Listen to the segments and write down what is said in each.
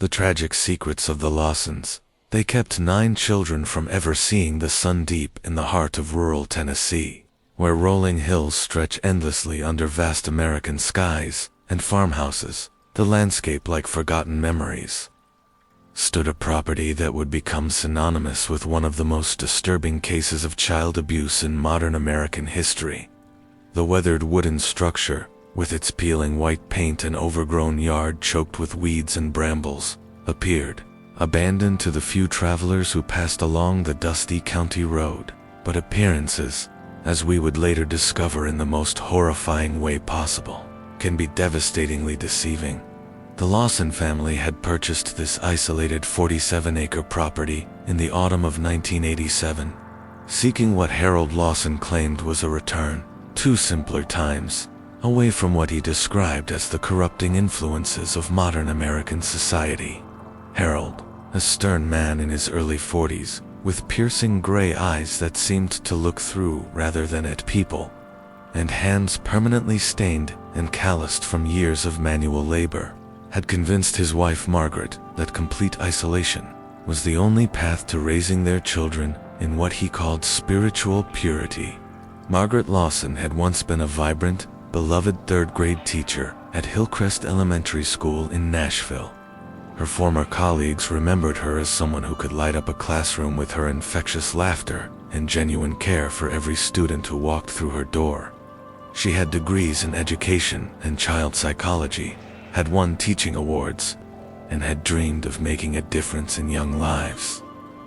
The tragic secrets of the Lawsons. They kept 9 children from ever seeing the sun deep in the heart of rural Tennessee, where rolling hills stretch endlessly under vast American skies, and farmhouses, the landscape like forgotten memories, stood a property that would become synonymous with one of the most disturbing cases of child abuse in modern American history. The weathered wooden structure, with its peeling white paint and overgrown yard choked with weeds and brambles, appeared abandoned to the few travelers who passed along the dusty county road. But appearances, as we would later discover in the most horrifying way possible, can be devastatingly deceiving. The Lawson family had purchased this isolated 47-acre property in the autumn of 1987, seeking what Harold Lawson claimed was a return to simpler times, away from what he described as the corrupting influences of modern American society. Harold, a stern man in his early 40s, with piercing gray eyes that seemed to look through rather than at people, and hands permanently stained and calloused from years of manual labor, had convinced his wife Margaret that complete isolation was the only path to raising their children in what he called spiritual purity. Margaret Lawson had once been a vibrant, beloved third-grade teacher at Hillcrest Elementary School in Nashville. Her former colleagues remembered her as someone who could light up a classroom with her infectious laughter and genuine care for every student who walked through her door. She had degrees in education and child psychology, had won teaching awards, and had dreamed of making a difference in young lives.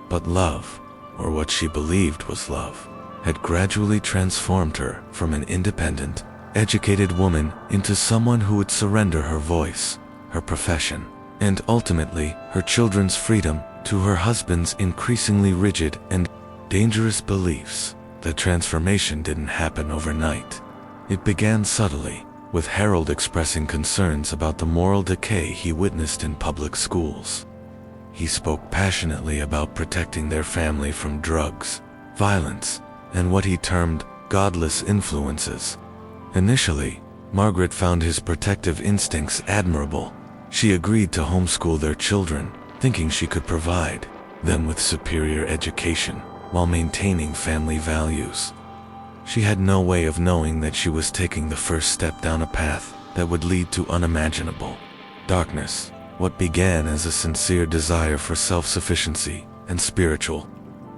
But love, or what she believed was love, had gradually transformed her from an independent, educated woman into someone who would surrender her voice, her profession, and ultimately her children's freedom to her husband's increasingly rigid and dangerous beliefs. The transformation didn't happen overnight. It began subtly, with Harold expressing concerns about the moral decay he witnessed in public schools. He spoke passionately about protecting their family from drugs, violence, and what he termed godless influences. Initially, Margaret found his protective instincts admirable. She agreed to homeschool their children, thinking she could provide them with superior education while maintaining family values. She had no way of knowing that she was taking the first step down a path that would lead to unimaginable darkness. What began as a sincere desire for self-sufficiency and spiritual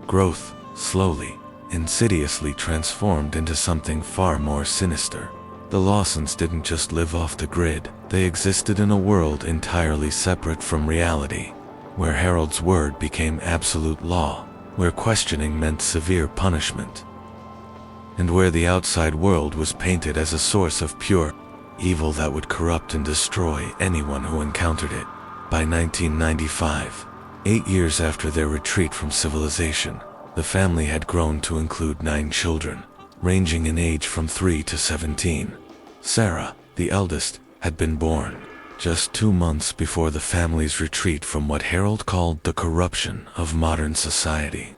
growth slowly, insidiously transformed into something far more sinister. The Lawsons didn't just live off the grid, they existed in a world entirely separate from reality, where Harold's word became absolute law, where questioning meant severe punishment, and where the outside world was painted as a source of pure evil that would corrupt and destroy anyone who encountered it. By 1995, 8 years after their retreat from civilization, the family had grown to include 9 children, ranging in age from 3 to 17. Sarah, the eldest, had been born just 2 months before the family's retreat from what Harold called the corruption of modern society.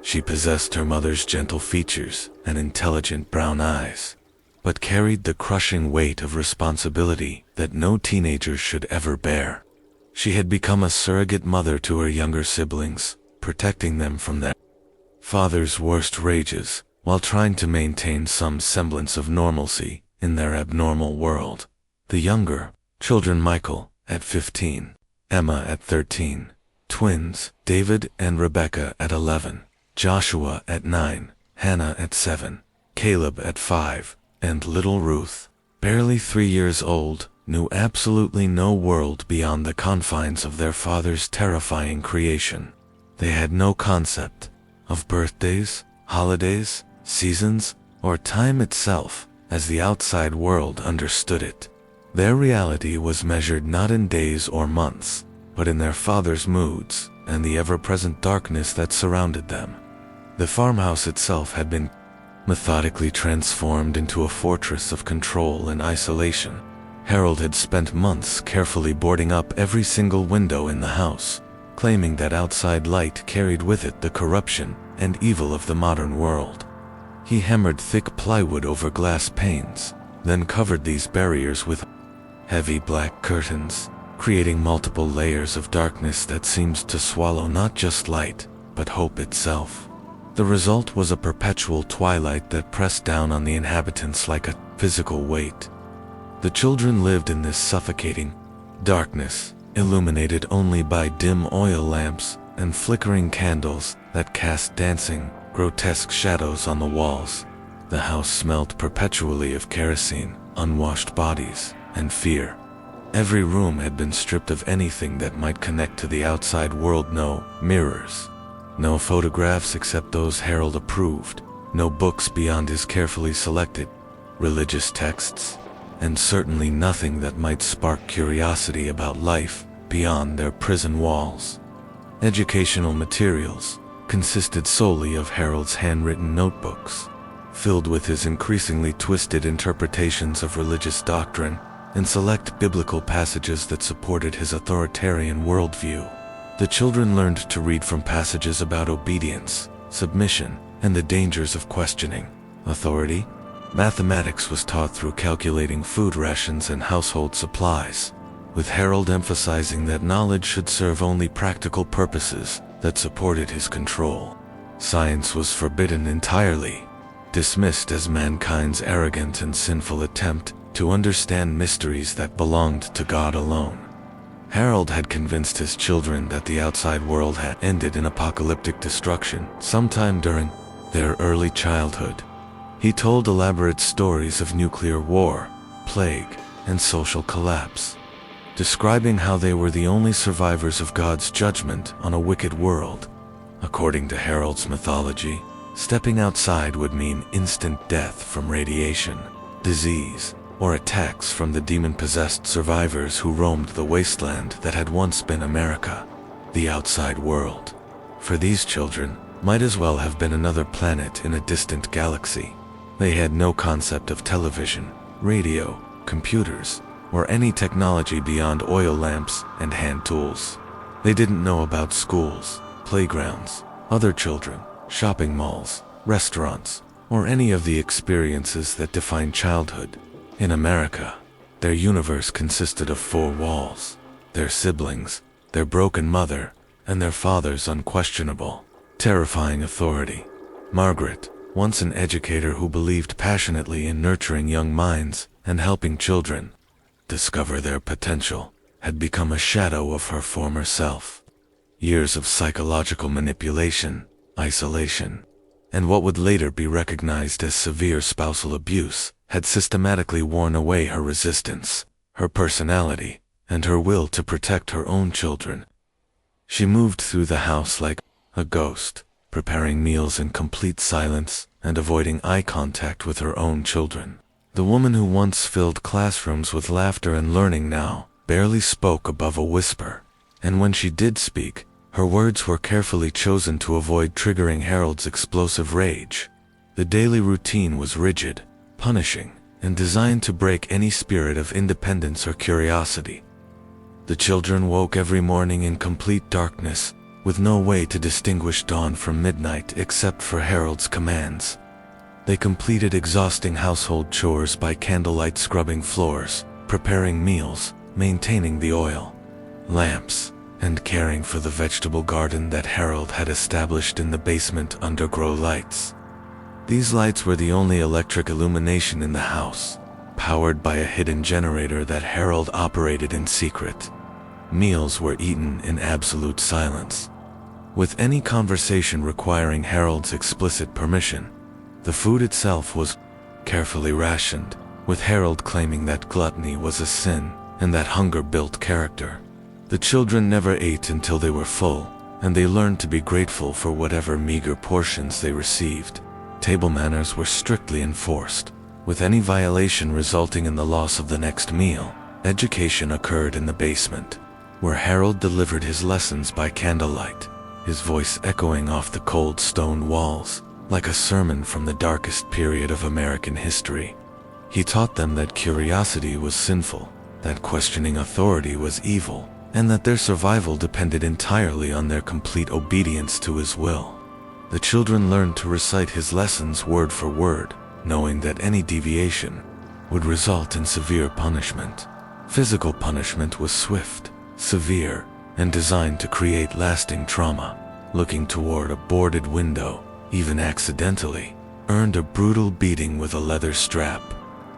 She possessed her mother's gentle features and intelligent brown eyes, but carried the crushing weight of responsibility that no teenager should ever bear. She had become a surrogate mother to her younger siblings, protecting them from their father's worst rages, while trying to maintain some semblance of normalcy in their abnormal world. The younger children, Michael at 15, Emma at 13, twins David and Rebecca at 11, Joshua at 9, Hannah at 7, Caleb at 5, and little Ruth, barely 3 years old, knew absolutely no world beyond the confines of their father's terrifying creation. They had no concept of birthdays, holidays, seasons, or time itself as the outside world understood it. Their reality was measured not in days or months, but in their father's moods and the ever-present darkness that surrounded them. The farmhouse itself had been methodically transformed into a fortress of control and isolation. Harold had spent months carefully boarding up every single window in the house, claiming that outside light carried with it the corruption and evil of the modern world. He hammered thick plywood over glass panes, then covered these barriers with heavy black curtains, creating multiple layers of darkness that seemed to swallow not just light, but hope itself. The result was a perpetual twilight that pressed down on the inhabitants like a physical weight. The children lived in this suffocating darkness, illuminated only by dim oil lamps and flickering candles that cast dancing, grotesque shadows on the walls. The house smelled perpetually of kerosene, unwashed bodies, and fear. Every room had been stripped of anything that might connect to the outside world. No mirrors, no photographs except those Harold approved, no books beyond his carefully selected religious texts, and certainly nothing that might spark curiosity about life beyond their prison walls. Educational materials consisted solely of Harold's handwritten notebooks, filled with his increasingly twisted interpretations of religious doctrine and select biblical passages that supported his authoritarian worldview. The children learned to read from passages about obedience, submission, and the dangers of questioning authority. Mathematics was taught through calculating food rations and household supplies, with Harold emphasizing that knowledge should serve only practical purposes that supported his control. Science was forbidden entirely, dismissed as mankind's arrogant and sinful attempt to understand mysteries that belonged to God alone. Harold had convinced his children that the outside world had ended in apocalyptic destruction sometime during their early childhood. He told elaborate stories of nuclear war, plague, and social collapse, describing how they were the only survivors of God's judgment on a wicked world. According to Harold's mythology, stepping outside would mean instant death from radiation, disease, or attacks from the demon-possessed survivors who roamed the wasteland that had once been America. The outside world, for these children, might as well have been another planet in a distant galaxy. They had no concept of television, radio, computers, or any technology beyond oil lamps and hand tools. They didn't know about schools, playgrounds, other children, shopping malls, restaurants, or any of the experiences that define childhood. In America, their universe consisted of four walls: their siblings, their broken mother, and their father's unquestionable, terrifying authority. Margaret, once an educator who believed passionately in nurturing young minds and helping children discover their potential, had become a shadow of her former self. Years of psychological manipulation, isolation, and what would later be recognized as severe spousal abuse had systematically worn away her resistance, her personality, and her will to protect her own children. She moved through the house like a ghost, preparing meals in complete silence and avoiding eye contact with her own children. The woman who once filled classrooms with laughter and learning now barely spoke above a whisper, and when she did speak, her words were carefully chosen to avoid triggering Harold's explosive rage. The daily routine was rigid, punishing, and designed to break any spirit of independence or curiosity. The children woke every morning in complete darkness, with no way to distinguish dawn from midnight except for Harold's commands. They completed exhausting household chores by candlelight, scrubbing floors, preparing meals, maintaining the oil lamps, and caring for the vegetable garden that Harold had established in the basement under grow lights. These lights were the only electric illumination in the house, powered by a hidden generator that Harold operated in secret. Meals were eaten in absolute silence, with any conversation requiring Harold's explicit permission. The food itself was carefully rationed, with Harold claiming that gluttony was a sin and that hunger built character. The children never ate until they were full, and they learned to be grateful for whatever meager portions they received. Table manners were strictly enforced, with any violation resulting in the loss of the next meal. Education occurred in the basement, where Harold delivered his lessons by candlelight, his voice echoing off the cold stone walls like a sermon from the darkest period of American history. He taught them that curiosity was sinful, that questioning authority was evil, and that their survival depended entirely on their complete obedience to his will. The children learned to recite his lessons word for word, knowing that any deviation would result in severe punishment. Physical punishment was swift, severe, and designed to create lasting trauma. Looking toward a boarded window, even accidentally, earned a brutal beating with a leather strap.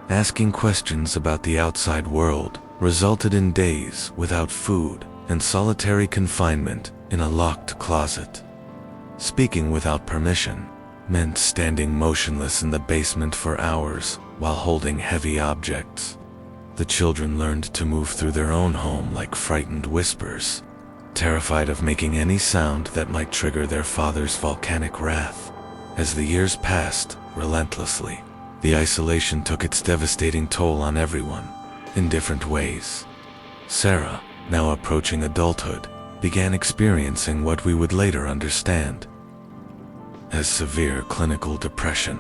Asking questions about the outside world resulted in days without food and solitary confinement in a locked closet. Speaking without permission meant standing motionless in the basement for hours while holding heavy objects. The children learned to move through their own home like frightened whispers, terrified of making any sound that might trigger their father's volcanic wrath. As the years passed relentlessly, the isolation took its devastating toll on everyone, in different ways. Sarah, now approaching adulthood, began experiencing what we would later understand as severe clinical depression.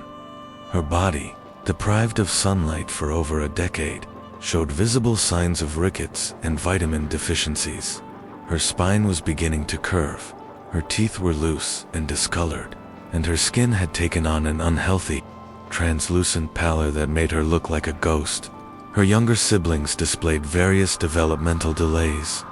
Her body, deprived of sunlight for over a decade, showed visible signs of rickets and vitamin deficiencies. Her spine was beginning to curve, her teeth were loose and discolored, and her skin had taken on an unhealthy, translucent pallor that made her look like a ghost. Her younger siblings displayed various developmental delays,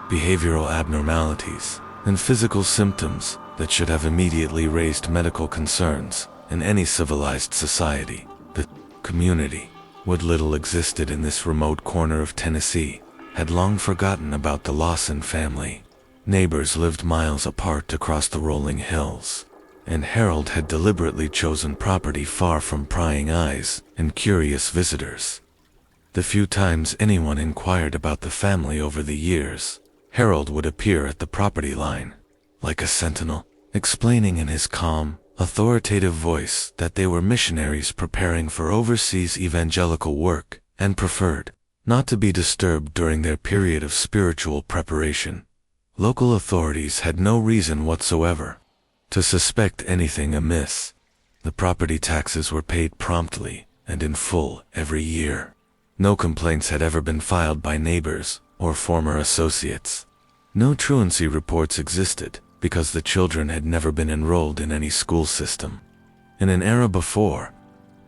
behavioral abnormalities, and physical symptoms that should have immediately raised medical concerns in any civilized society. The community, what little existed in this remote corner of Tennessee, had long forgotten about the Lawson family. Neighbors lived miles apart across the rolling hills, and Harold had deliberately chosen property far from prying eyes and curious visitors. The few times anyone inquired about the family over the years, Harold would appear at the property line, like a sentinel, explaining in his calm, authoritative voice that they were missionaries preparing for overseas evangelical work and preferred not to be disturbed during their period of spiritual preparation. Local authorities had no reason whatsoever to suspect anything amiss. The property taxes were paid promptly and in full every year. No complaints had ever been filed by neighbors or former associates. No truancy reports existed because the children had never been enrolled in any school system. In an era before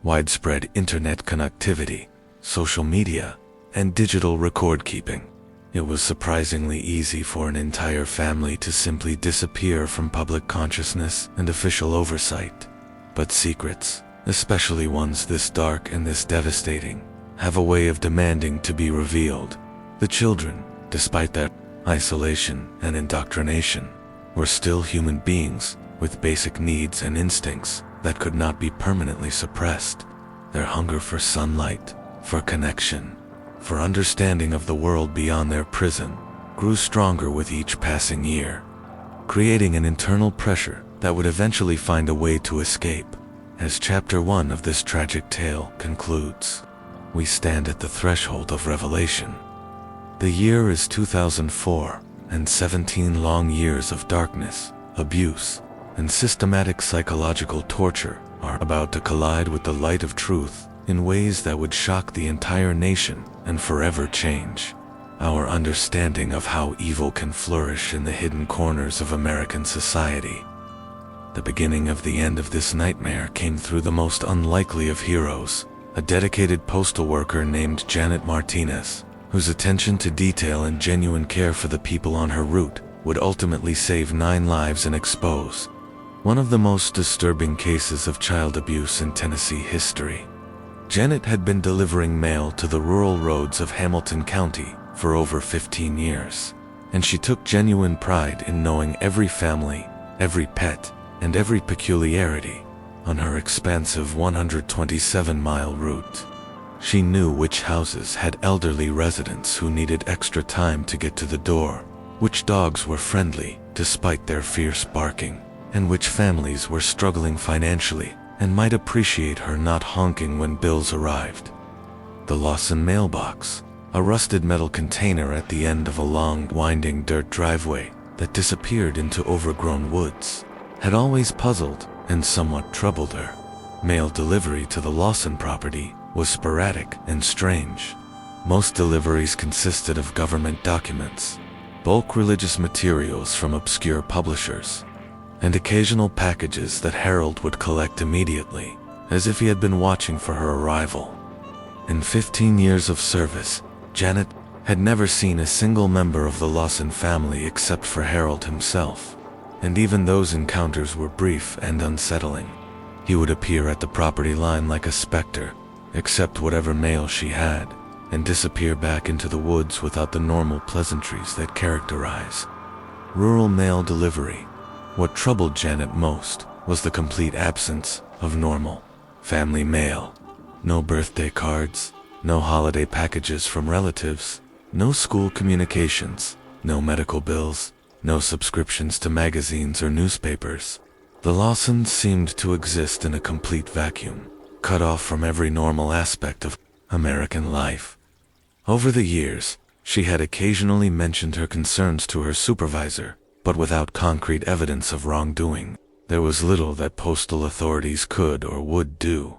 widespread internet connectivity, social media, and digital record-keeping, it was surprisingly easy for an entire family to simply disappear from public consciousness and official oversight. But secrets, especially ones this dark and this devastating, have a way of demanding to be revealed. The children, despite their isolation and indoctrination, were still human beings with basic needs and instincts that could not be permanently suppressed. Their hunger for sunlight, for connection, for understanding of the world beyond their prison, grew stronger with each passing year, creating an internal pressure that would eventually find a way to escape. As Chapter 1 of this tragic tale concludes, we stand at the threshold of revelation. The year is 2004, and 17 long years of darkness, abuse, and systematic psychological torture are about to collide with the light of truth in ways that would shock the entire nation and forever change our understanding of how evil can flourish in the hidden corners of American society. The beginning of the end of this nightmare came through the most unlikely of heroes, a dedicated postal worker named Janet Martinez, whose attention to detail and genuine care for the people on her route would ultimately save 9 lives and expose one of the most disturbing cases of child abuse in Tennessee history. Janet had been delivering mail to the rural roads of Hamilton County for over 15 years, and she took genuine pride in knowing every family, every pet, and every peculiarity on her expansive 127-mile route. She knew which houses had elderly residents who needed extra time to get to the door, which dogs were friendly despite their fierce barking, and which families were struggling financially and might appreciate her not honking when bills arrived. The Lawson mailbox, a rusted metal container at the end of a long, winding dirt driveway that disappeared into overgrown woods, had always puzzled and somewhat troubled her. Mail delivery to the Lawson property was sporadic and strange. Most deliveries consisted of government documents, bulk religious materials from obscure publishers, and occasional packages that Harold would collect immediately, as if he had been watching for her arrival. In 15 years of service, Janet had never seen a single member of the Lawson family except for Harold himself, and even those encounters were brief and unsettling. He would appear at the property line like a specter, accept whatever mail she had, and disappear back into the woods without the normal pleasantries that characterize rural mail delivery. What troubled Janet most was the complete absence of normal family mail. No birthday cards, no holiday packages from relatives, no school communications, no medical bills, no subscriptions to magazines or newspapers. The Lawsons seemed to exist in a complete vacuum, cut off from every normal aspect of American life. Over the years, she had occasionally mentioned her concerns to her supervisor, but without concrete evidence of wrongdoing, there was little that postal authorities could or would do.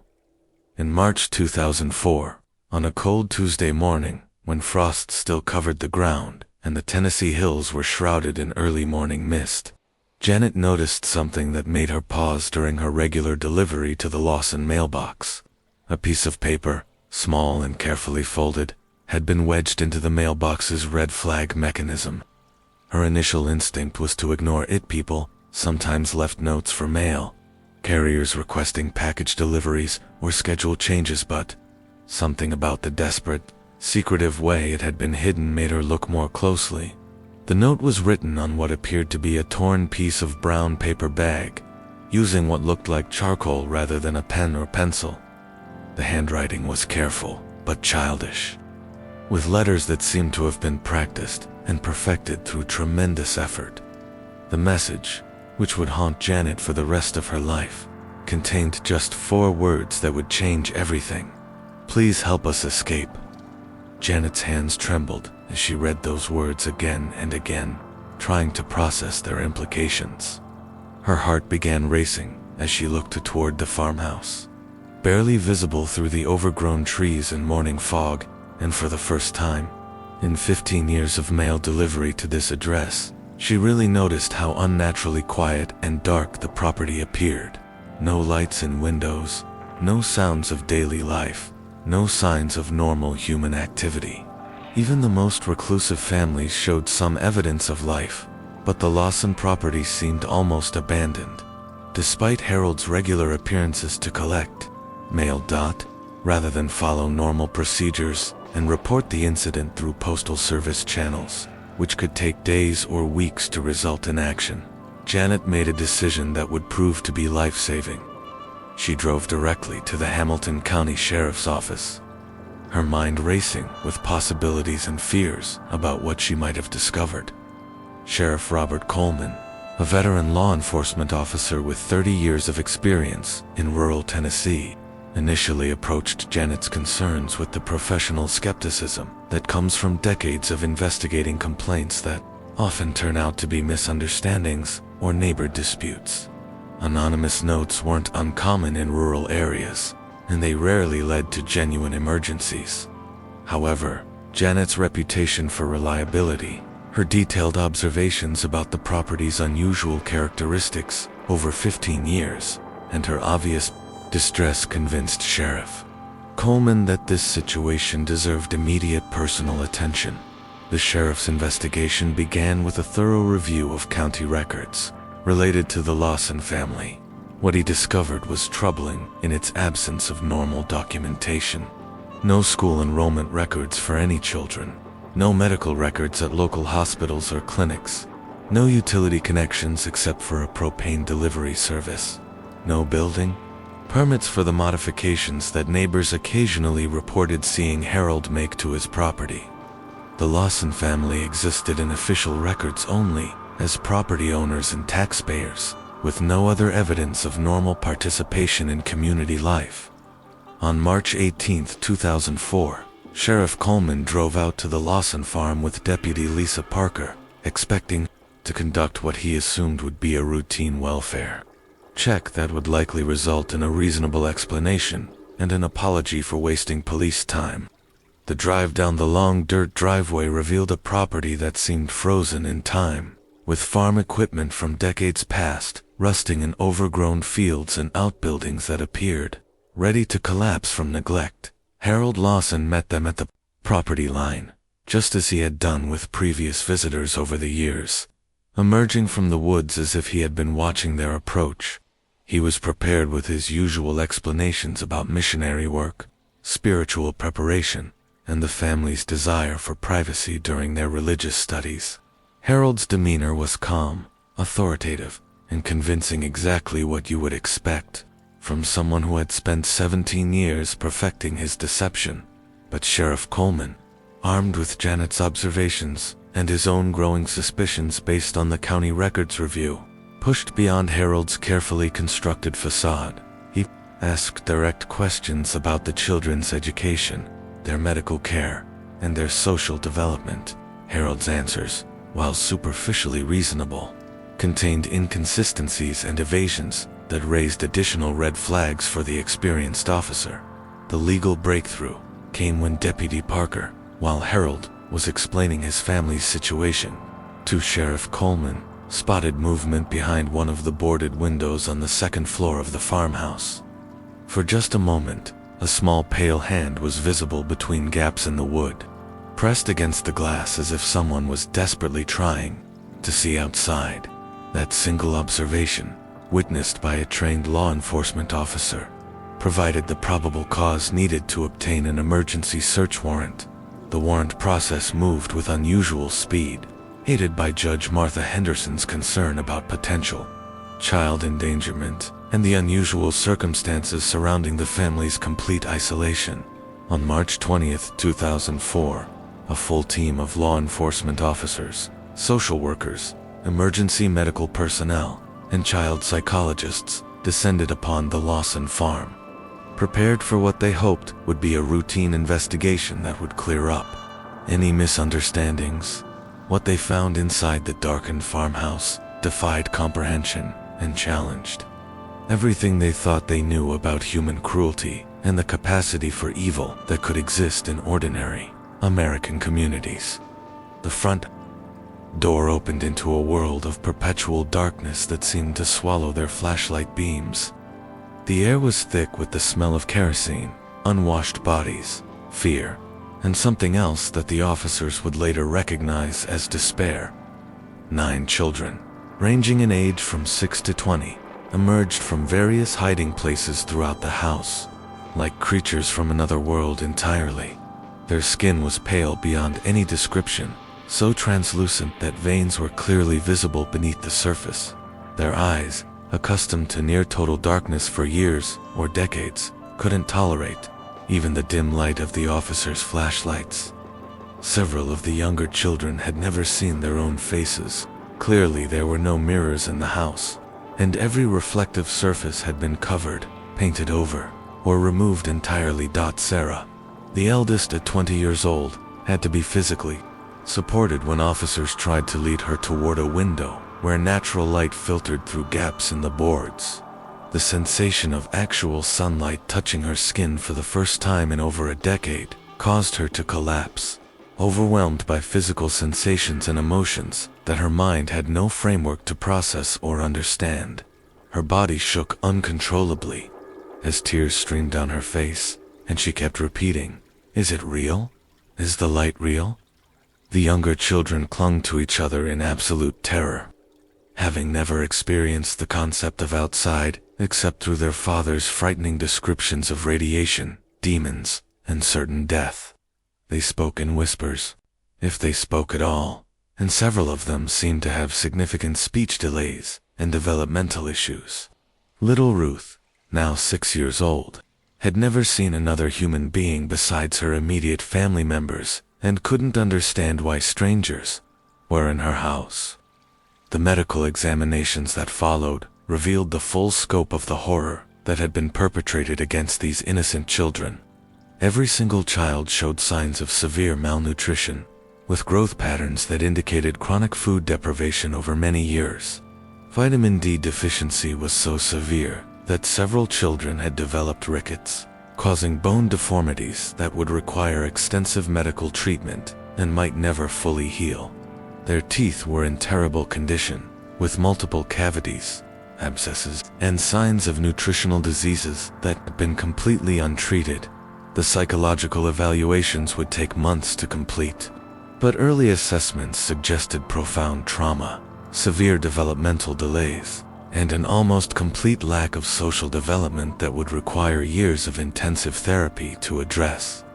In March 2004, on a cold Tuesday morning, when frost still covered the ground and the Tennessee hills were shrouded in early morning mist, Janet noticed something that made her pause during her regular delivery to the Lawson mailbox. A piece of paper, small and carefully folded, had been wedged into the mailbox's red flag mechanism. Her initial instinct was to ignore it. People sometimes left notes for mail, carriers requesting package deliveries or schedule changes, but something about the desperate, secretive way it had been hidden made her look more closely. The note was written on what appeared to be a torn piece of brown paper bag, using what looked like charcoal rather than a pen or pencil. The handwriting was careful, but childish, with letters that seemed to have been practiced and perfected through tremendous effort. The message, which would haunt Janet for the rest of her life, contained just 4 words that would change everything. "Please help us escape." Janet's hands trembled as she read those words again and again, trying to process their implications. Her heart began racing as she looked toward the farmhouse, barely visible through the overgrown trees and morning fog, and for the first time in 15 years of mail delivery to this address, she really noticed how unnaturally quiet and dark the property appeared. No lights in windows, no sounds of daily life, no signs of normal human activity. Even the most reclusive families showed some evidence of life, but the Lawson property seemed almost abandoned. Despite Harold's regular appearances to collect mail, rather than follow normal procedures and report the incident through postal service channels, which could take days or weeks to result in action, Janet made a decision that would prove to be life-saving. She drove directly to the Hamilton County Sheriff's Office, her mind racing with possibilities and fears about what she might have discovered. Sheriff Robert Coleman, a veteran law enforcement officer with 30 years of experience in rural Tennessee, initially approached Janet's concerns with the professional skepticism that comes from decades of investigating complaints that often turn out to be misunderstandings or neighbor disputes. Anonymous notes weren't uncommon in rural areas, and they rarely led to genuine emergencies. However, Janet's reputation for reliability, her detailed observations about the property's unusual characteristics over 15 years, and her obvious distress convinced Sheriff Coleman that this situation deserved immediate personal attention. The sheriff's investigation began with a thorough review of county records related to the Lawson family. What he discovered was troubling in its absence of normal documentation. No school enrollment records for any children, no medical records at local hospitals or clinics, no utility connections except for a propane delivery service, no building permits for the modifications that neighbors occasionally reported seeing Harold make to his property. The Lawson family existed in official records only as property owners and taxpayers, with no other evidence of normal participation in community life. On March 18, 2004, Sheriff Coleman drove out to the Lawson farm with Deputy Lisa Parker, expecting to conduct what he assumed would be a routine welfare check that would likely result in a reasonable explanation and an apology for wasting police time. The drive down the long dirt driveway revealed a property that seemed frozen in time, with farm equipment from decades past rusting in overgrown fields and outbuildings that appeared ready to collapse from neglect. Harold Lawson met them at the property line, just as he had done with previous visitors over the years. Emerging from the woods as if he had been watching their approach, he was prepared with his usual explanations about missionary work, spiritual preparation, and the family's desire for privacy during their religious studies. Harold's demeanor was calm, authoritative, and convincing, exactly what you would expect from someone who had spent 17 years perfecting his deception. But Sheriff Coleman, armed with Janet's observations and his own growing suspicions based on the county records review, pushed beyond Harold's carefully constructed facade. He asked direct questions about the children's education, their medical care, and their social development. Harold's answers, while superficially reasonable, contained inconsistencies and evasions that raised additional red flags for the experienced officer. The legal breakthrough came when Deputy Parker, while Harold was explaining his family's situation to Sheriff Coleman, spotted movement behind one of the boarded windows on the second floor of the farmhouse. For just a moment, a small pale hand was visible between gaps in the wood, pressed against the glass as if someone was desperately trying to see outside. That single observation, witnessed by a trained law enforcement officer, provided the probable cause needed to obtain an emergency search warrant. The warrant process moved with unusual speed, aided by Judge Martha Henderson's concern about potential child endangerment and the unusual circumstances surrounding the family's complete isolation. On March 20th, 2004, a full team of law enforcement officers, social workers, emergency medical personnel, and child psychologists descended upon the Lawson farm, prepared for what they hoped would be a routine investigation that would clear up any misunderstandings. What they found inside the darkened farmhouse defied comprehension and challenged everything they thought they knew about human cruelty and the capacity for evil that could exist in ordinary American communities. The front door opened into a world of perpetual darkness that seemed to swallow their flashlight beams. The air was thick with the smell of kerosene, unwashed bodies, fear, and something else that the officers would later recognize as despair. 9 children, ranging in age from 6 to 20, emerged from various hiding places throughout the house, like creatures from another world entirely. Their skin was pale beyond any description, so translucent that veins were clearly visible beneath the surface. Their eyes, accustomed to near-total darkness for years or decades, couldn't tolerate even the dim light of the officers' flashlights. Several of the younger children had never seen their own faces. Clearly there were no mirrors in the house, and every reflective surface had been covered, painted over, or removed entirely. Sarah, the eldest at 20 years old, had to be physically supported when officers tried to lead her toward a window where natural light filtered through gaps in the boards. The sensation of actual sunlight touching her skin for the first time in over a decade caused her to collapse, overwhelmed by physical sensations and emotions that her mind had no framework to process or understand. Her body shook uncontrollably as tears streamed down her face, and she kept repeating, "Is it real? Is the light real?" The younger children clung to each other in absolute terror, having never experienced the concept of outside except through their father's frightening descriptions of radiation, demons, and certain death. They spoke in whispers, if they spoke at all, and several of them seemed to have significant speech delays and developmental issues. Little Ruth, now 6 years old, had never seen another human being besides her immediate family members and couldn't understand why strangers were in her house. The medical examinations that followed revealed the full scope of the horror that had been perpetrated against these innocent children. Every single child showed signs of severe malnutrition, with growth patterns that indicated chronic food deprivation over many years. Vitamin D deficiency was so severe that several children had developed rickets, causing bone deformities that would require extensive medical treatment and might never fully heal. Their teeth were in terrible condition, with multiple cavities, abscesses, and signs of nutritional diseases that had been completely untreated. The psychological evaluations would take months to complete, But early assessments suggested profound trauma, severe developmental delays, and an almost complete lack of social development that would require years of intensive therapy to address.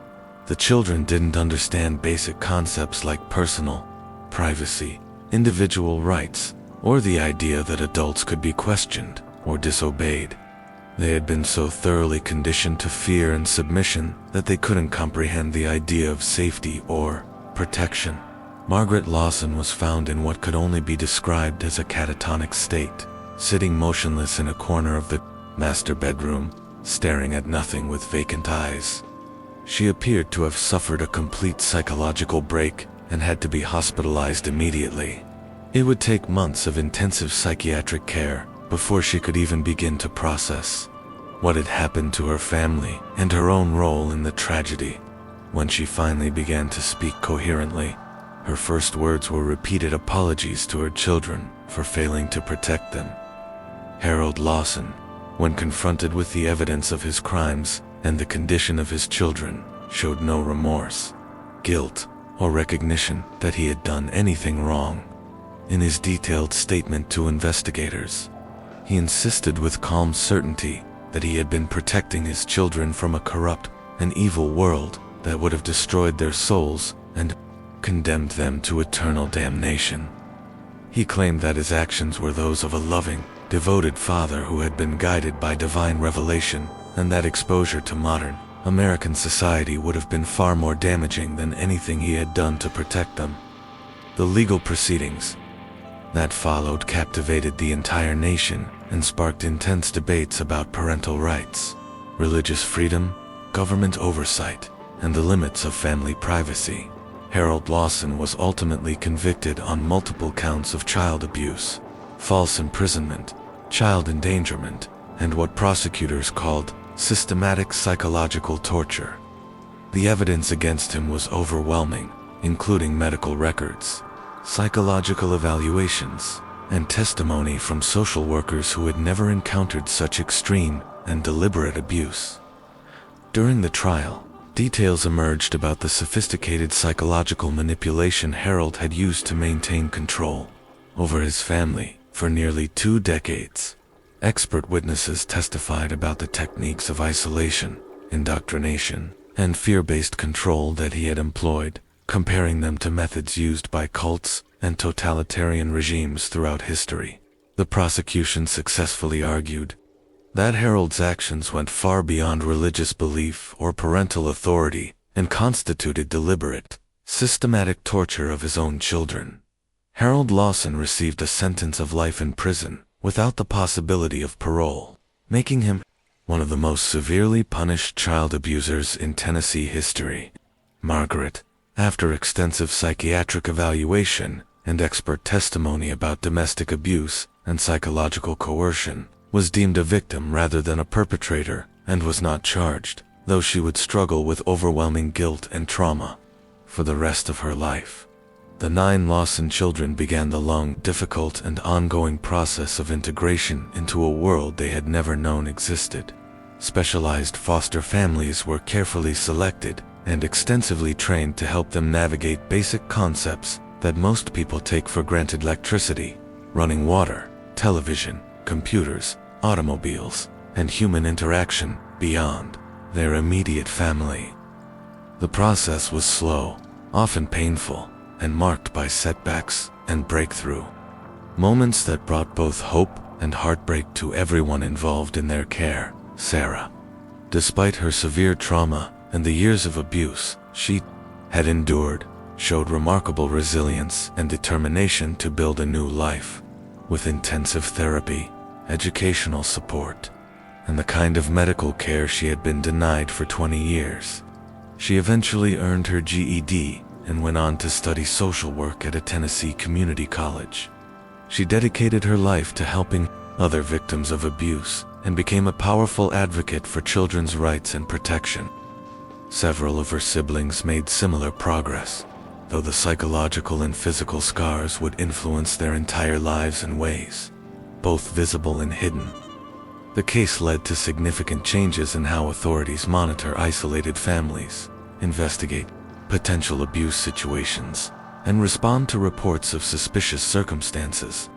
The children didn't understand basic concepts like personal, privacy, individual rights, or the idea that adults could be questioned or disobeyed. They had been so thoroughly conditioned to fear and submission that they couldn't comprehend the idea of safety or protection. Margaret Lawson was found in what could only be described as a catatonic state, sitting motionless in a corner of the master bedroom, staring at nothing with vacant eyes. She appeared to have suffered a complete psychological break and had to be hospitalized immediately. It would take months of intensive psychiatric care before she could even begin to process what had happened to her family and her own role in the tragedy. When she finally began to speak coherently, her first words were repeated apologies to her children for failing to protect them. Harold Lawson, when confronted with the evidence of his crimes and the condition of his children, showed no remorse, guilt, or recognition that he had done anything wrong. In his detailed statement to investigators, he insisted with calm certainty that he had been protecting his children from a corrupt and evil world that would have destroyed their souls and condemned them to eternal damnation. He claimed that his actions were those of a loving, devoted father who had been guided by divine revelation, and that exposure to modern American society would have been far more damaging than anything he had done to protect them. The legal proceedings that followed captivated the entire nation and sparked intense debates about parental rights, religious freedom, government oversight, and the limits of family privacy. Harold Lawson was ultimately convicted on multiple counts of child abuse, false imprisonment, child endangerment, and what prosecutors called systematic psychological torture. The evidence against him was overwhelming, including medical records, psychological evaluations, and testimony from social workers who had never encountered such extreme and deliberate abuse. During the trial, details emerged about the sophisticated psychological manipulation Harold had used to maintain control over his family for nearly 2 decades. Expert witnesses testified about the techniques of isolation, indoctrination, and fear-based control that he had employed, comparing them to methods used by cults and totalitarian regimes throughout history. The prosecution successfully argued that Harold's actions went far beyond religious belief or parental authority and constituted deliberate, systematic torture of his own children. Harold Lawson received a sentence of life in prison without the possibility of parole, making him one of the most severely punished child abusers in Tennessee history. Margaret, after extensive psychiatric evaluation and expert testimony about domestic abuse and psychological coercion, was deemed a victim rather than a perpetrator and was not charged, though she would struggle with overwhelming guilt and trauma for the rest of her life. The 9 Lawson children began the long, difficult, and ongoing process of integration into a world they had never known existed. Specialized foster families were carefully selected and extensively trained to help them navigate basic concepts that most people take for granted: electricity, running water, television, computers, automobiles, and human interaction beyond their immediate family. The process was slow, often painful, and marked by setbacks and breakthrough, moments that brought both hope and heartbreak to everyone involved in their care. Sarah, despite her severe trauma and the years of abuse she had endured, showed remarkable resilience and determination to build a new life. With intensive therapy, educational support, and the kind of medical care she had been denied for 20 years, she eventually earned her GED and went on to study social work at a Tennessee community college. She dedicated her life to helping other victims of abuse and became a powerful advocate for children's rights and protection. Several of her siblings made similar progress, though the psychological and physical scars would influence their entire lives in ways both visible and hidden. The case led to significant changes in how authorities monitor isolated families, investigate potential abuse situations, and respond to reports of suspicious circumstances.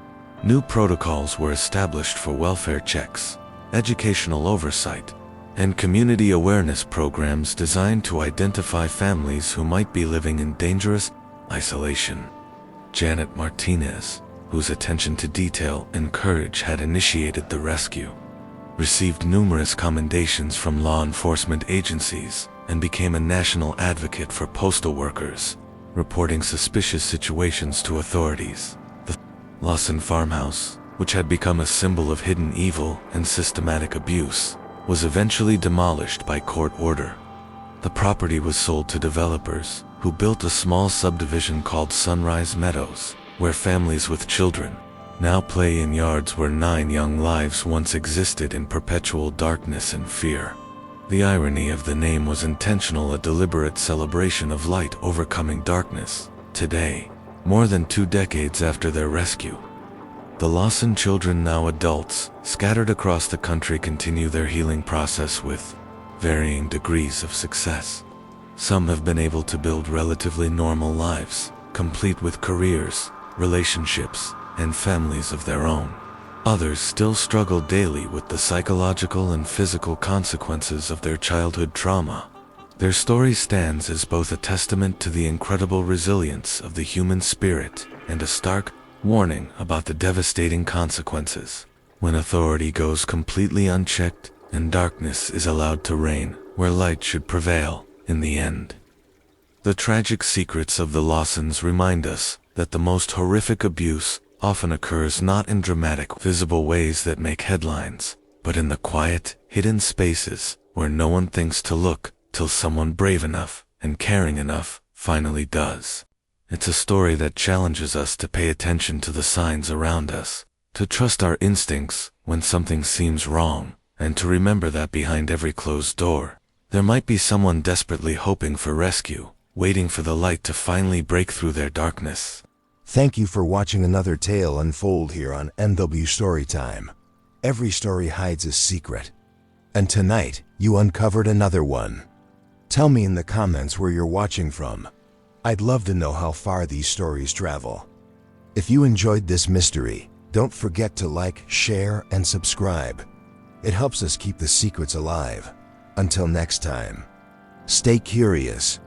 New protocols were established for welfare checks, educational oversight, and community awareness programs designed to identify families who might be living in dangerous isolation. Janet Martinez, whose attention to detail and courage had initiated the rescue, received numerous commendations from law enforcement agencies and became a national advocate for postal workers, reporting suspicious situations to authorities. The Lawson farmhouse, which had become a symbol of hidden evil and systematic abuse, was eventually demolished by court order. The property was sold to developers who built a small subdivision called Sunrise Meadows, where families with children now play in yards where 9 young lives once existed in perpetual darkness and fear. The irony of the name was intentional, a deliberate celebration of light overcoming darkness. Today, more than 2 decades after their rescue, the Lawson children, now adults, scattered across the country, continue their healing process with varying degrees of success. Some have been able to build relatively normal lives, complete with careers, relationships, and families of their own. Others still struggle daily with the psychological and physical consequences of their childhood trauma. Their story stands as both a testament to the incredible resilience of the human spirit and a stark warning about the devastating consequences when authority goes completely unchecked and darkness is allowed to reign where light should prevail in the end. The tragic secrets of the Lawsons remind us that the most horrific abuse often occurs not in dramatic, visible ways that make headlines, but in the quiet, hidden spaces where no one thinks to look till someone brave enough and caring enough finally does. It's a story that challenges us to pay attention to the signs around us, to trust our instincts when something seems wrong, and to remember that behind every closed door, there might be someone desperately hoping for rescue, waiting for the light to finally break through their darkness. Thank you for watching another tale unfold here on NW Storytime. Every story hides a secret, and tonight you uncovered another one. Tell me in the comments where you're watching from. I'd love to know how far these stories travel. If you enjoyed this mystery, don't forget to like, share, and subscribe. It helps us keep the secrets alive. Until next time, stay curious,